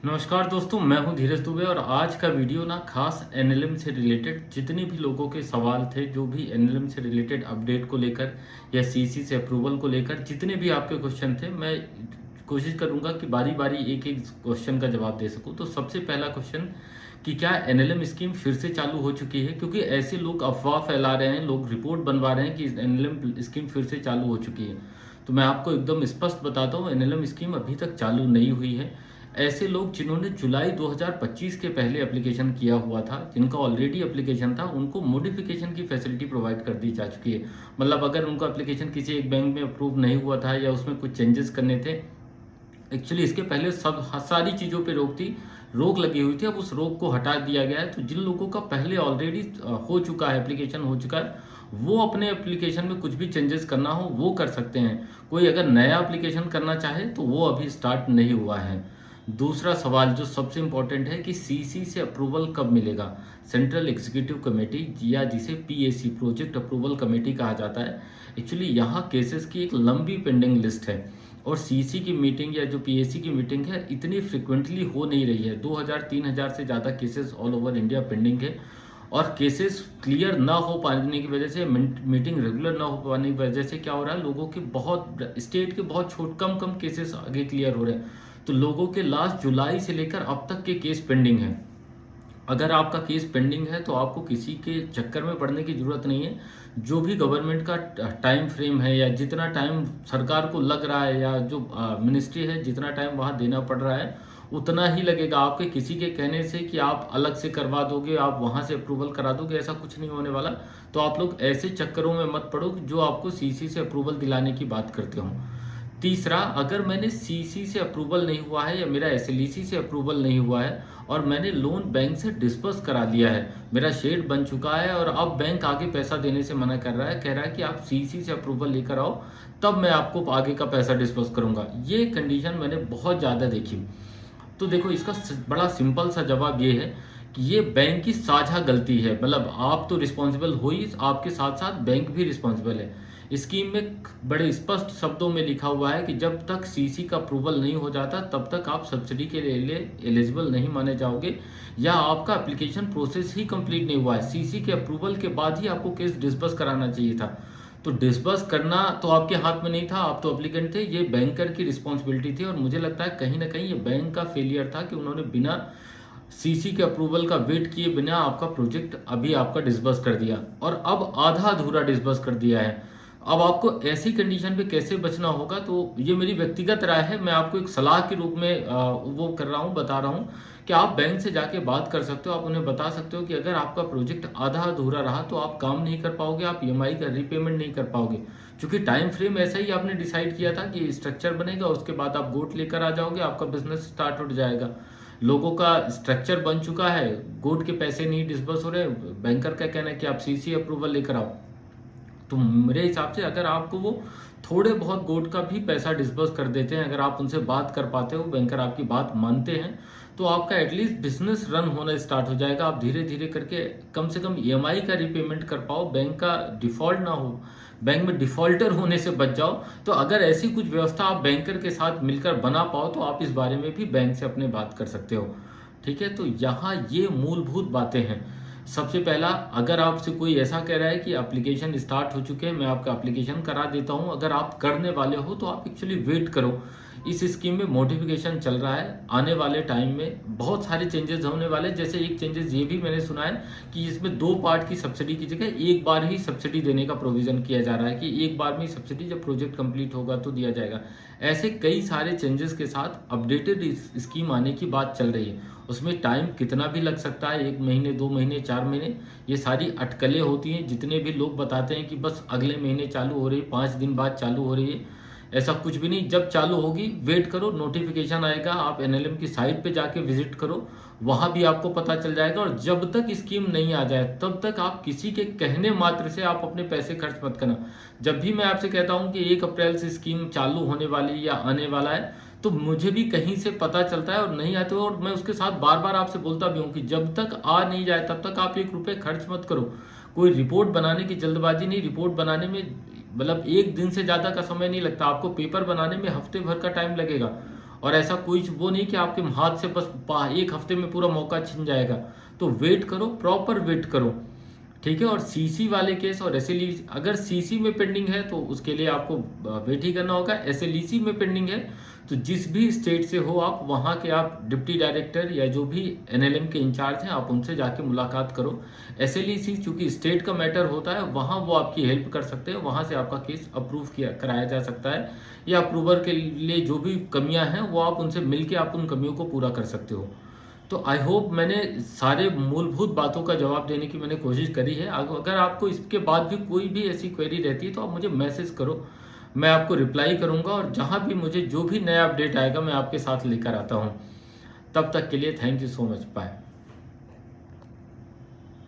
नमस्कार दोस्तों, मैं हूं धीरज दुबे और आज का वीडियो ना खास एनएलएम से रिलेटेड जितने भी लोगों के सवाल थे, जो भी एनएलएम से रिलेटेड अपडेट को लेकर या सीसी से अप्रूवल को लेकर जितने भी आपके क्वेश्चन थे, मैं कोशिश करूंगा कि बारी बारी एक एक क्वेश्चन का जवाब दे सकूं। तो सबसे पहला क्वेश्चन कि क्या एनएलएम स्कीम फिर से चालू हो चुकी है, क्योंकि ऐसे लोग अफवाह फैला रहे हैं, लोग रिपोर्ट बनवा रहे हैं कि एनएलएम स्कीम फिर से चालू हो चुकी है। तो मैं आपको एकदम स्पष्ट बताता हूँ, एनएलएम स्कीम अभी तक चालू नहीं हुई है। ऐसे लोग जिन्होंने जुलाई 2025 के पहले एप्लीकेशन किया हुआ था, जिनका ऑलरेडी एप्लीकेशन था, उनको मॉडिफिकेशन की फैसिलिटी प्रोवाइड कर दी जा चुकी है। मतलब अगर उनका एप्लीकेशन किसी एक बैंक में अप्रूव नहीं हुआ था या उसमें कुछ चेंजेस करने थे, एक्चुअली इसके पहले सब सारी चीज़ों पे रोक लगी हुई थी। अब उस रोक को हटा दिया गया है। तो जिन लोगों का पहले ऑलरेडी हो चुका है, एप्लीकेशन हो चुका है, वो अपने एप्लीकेशन में कुछ भी चेंजेस करना हो वो कर सकते हैं। कोई अगर नया एप्लीकेशन करना चाहे तो वो अभी स्टार्ट नहीं हुआ है। दूसरा सवाल जो सबसे इम्पोर्टेंट है कि सीसी से अप्रूवल कब मिलेगा। सेंट्रल एग्जीक्यूटिव कमेटी या जिसे पीएसी, प्रोजेक्ट अप्रूवल कमेटी कहा जाता है, एक्चुअली यहाँ केसेस की एक लंबी पेंडिंग लिस्ट है और सीसी की मीटिंग या जो पीएसी की मीटिंग है इतनी फ्रिक्वेंटली हो नहीं रही है। 2000-3000 से ज़्यादा cases all over India pending है और केसेस क्लियर ना हो पाने की वजह से, मीटिंग रेगुलर ना हो पाने की वजह से क्या हो रहा है, लोगों के बहुत स्टेट के बहुत कम कम केसेस आगे क्लियर हो रहे हैं। तो लोगों के लास्ट जुलाई से लेकर अब तक के केस पेंडिंग हैं। अगर आपका केस पेंडिंग है तो आपको किसी के चक्कर में पड़ने की ज़रूरत नहीं है। जो भी गवर्नमेंट का टाइम फ्रेम है या जितना टाइम सरकार को लग रहा है या जो मिनिस्ट्री है जितना टाइम वहाँ देना पड़ रहा है उतना ही लगेगा। आपके किसी के कहने से कि आप अलग से करवा दोगे, आप वहाँ से अप्रूवल करा दोगे, ऐसा कुछ नहीं होने वाला। तो आप लोग ऐसे चक्करों में मत पड़ो जो आपको सीसी से अप्रूवल दिलाने की बात करते हो। तीसरा, अगर मैंने सीसी से अप्रूवल नहीं हुआ है या मेरा एसएलईसी से अप्रूवल नहीं हुआ है और मैंने लोन बैंक से डिस्पर्स करा लिया है, मेरा शेड बन चुका है और अब बैंक आगे पैसा देने से मना कर रहा है, कह रहा है कि आप सीसी से अप्रूवल लेकर आओ तब मैं आपको आगे का पैसा डिस्पर्स करूंगा। ये कंडीशन मैंने बहुत ज़्यादा देखी। तो देखो, इसका बड़ा सिंपल सा जवाब ये है कि ये बैंक की साझा गलती है। मतलब आप तो रिस्पॉन्सिबल हो ही, आपके साथ साथ बैंक भी रिस्पॉन्सिबल है। स्कीम में बड़े स्पष्ट शब्दों में लिखा हुआ है कि जब तक सीसी का अप्रूवल नहीं हो जाता तब तक आप सब्सिडी के लिए एलिजिबल नहीं माने जाओगे या आपका एप्लीकेशन प्रोसेस ही कंप्लीट नहीं हुआ है। सीसी के अप्रूवल के बाद ही आपको केस डिस्बर्स कराना चाहिए था। तो डिस्बर्स करना तो आपके हाथ में नहीं था, आप तो एप्लीकेंट थे, ये बैंकर की रिस्पॉन्सिबिलिटी थी। और मुझे लगता है कहीं ना कहीं ये बैंक का फेलियर था कि उन्होंने बिना सीसी के अप्रूवल का वेट किए बिना आपका प्रोजेक्ट अभी आपका डिस्बर्स कर दिया और अब आधा अधूरा डिस्बर्स कर दिया है। अब आपको ऐसी कंडीशन पे कैसे बचना होगा, तो ये मेरी व्यक्तिगत राय है। मैं आपको एक सलाह के रूप में वो कर रहा हूँ, बता रहा हूँ कि आप बैंक से जाके बात कर सकते हो। आप उन्हें बता सकते हो कि अगर आपका प्रोजेक्ट आधा अधूरा रहा तो आप काम नहीं कर पाओगे, आप ईएमआई का रीपेमेंट नहीं कर पाओगे, क्योंकि टाइम फ्रेम ऐसा ही आपने डिसाइड किया था कि स्ट्रक्चर बनेगा, उसके बाद आप गोट लेकर आ जाओगे, आपका बिजनेस स्टार्ट हो जाएगा। लोगों का स्ट्रक्चर बन चुका है, गोट के पैसे नहीं डिस्बर्स हो रहे, बैंकर का कहना है कि आप सीसी अप्रूवल लेकर आओ। तो मेरे हिसाब से अगर आपको वो थोड़े बहुत गोट का भी पैसा डिस्बर्स कर देते हैं, अगर आप उनसे बात कर पाते हो, बैंकर आपकी बात मानते हैं, तो आपका एटलीस्ट बिजनेस रन होना स्टार्ट हो जाएगा। आप धीरे धीरे करके कम से कम ईएमआई का रीपेमेंट कर पाओ, बैंक का डिफॉल्ट ना हो, बैंक में डिफॉल्टर होने से बच जाओ। तो अगर ऐसी कुछ व्यवस्था आप बैंकर के साथ मिलकर बना पाओ तो आप इस बारे में भी बैंक से अपने बात कर सकते हो। ठीक है, तो यहाँ ये मूलभूत बातें हैं। सबसे पहला, अगर आपसे कोई ऐसा कह रहा है कि एप्लीकेशन स्टार्ट हो चुके हैं, मैं आपका एप्लीकेशन करा देता हूं, अगर आप करने वाले हो तो आप एक्चुअली वेट करो। इस स्कीम में मॉडिफिकेशन चल रहा है, आने वाले टाइम में बहुत सारे चेंजेस होने वाले। जैसे एक चेंजेस ये भी मैंने सुना है कि इसमें 2 पार्ट की सब्सिडी की जगह एक बार ही सब्सिडी देने का प्रोविजन किया जा रहा है कि एक बार में सब्सिडी जब प्रोजेक्ट कंप्लीट होगा तो दिया जाएगा। ऐसे कई सारे चेंजेस के साथ अपडेटेड स्कीम आने की बात चल रही है। उसमें टाइम कितना भी लग सकता है, 1 महीने, 2 महीने, 4 महीने, ये सारी अटकलें होती हैं। जितने भी लोग बताते हैं कि बस अगले महीने चालू हो रही है, 5 दिन बाद चालू हो रही है, ऐसा कुछ भी नहीं। जब चालू होगी वेट करो, नोटिफिकेशन आएगा, आप एनएलएम की साइट पे जाके विजिट करो, वहां भी आपको पता चल जाएगा। और जब तक स्कीम नहीं आ जाए तब तक आप किसी के कहने मात्र से आप अपने पैसे खर्च मत करना। जब भी मैं आपसे कहता हूं कि 1 अप्रैल से स्कीम चालू होने वाली या आने वाला है, तो मुझे भी कहीं से पता चलता है और नहीं आते हो, और मैं उसके साथ बार बार आपसे बोलता भी हूँ कि जब तक आ नहीं जाए तब तक आप 1 रुपये खर्च मत करो। कोई रिपोर्ट बनाने की जल्दबाजी नहीं, रिपोर्ट बनाने में मतलब 1 दिन से ज़्यादा का समय नहीं लगता, आपको पेपर बनाने में हफ्ते भर का टाइम लगेगा और ऐसा कोई वो नहीं कि आपके हाथ से बस 1 हफ्ते में पूरा मौका छिन जाएगा। तो वेट करो, प्रॉपर वेट करो, ठीक है। और सीसी वाले केस और एसएलईसी, अगर सीसी में पेंडिंग है तो उसके लिए आपको वेट ही करना होगा। एसएलईसी में पेंडिंग है तो जिस भी स्टेट से हो आप, वहाँ के आप डिप्टी डायरेक्टर या जो भी एनएलएम के इंचार्ज हैं आप उनसे जाके मुलाकात करो। एसएलईसी चूंकि स्टेट का मैटर होता है, वहाँ वो आपकी हेल्प कर सकते हैं, वहाँ से आपका केस अप्रूव कराया जा सकता है, या अप्रूवर के लिए जो भी कमियाँ हैं वो आप उनसे मिल के आप उन कमियों को पूरा कर सकते हो। तो आई होप मैंने सारे मूलभूत बातों का जवाब देने की मैंने कोशिश करी है। अगर आपको इसके बाद भी कोई भी ऐसी क्वेरी रहती है तो आप मुझे मैसेज करो, मैं आपको रिप्लाई करूंगा, और जहां भी मुझे जो भी नया अपडेट आएगा मैं आपके साथ लेकर आता हूं। तब तक के लिए thank you so much, bye.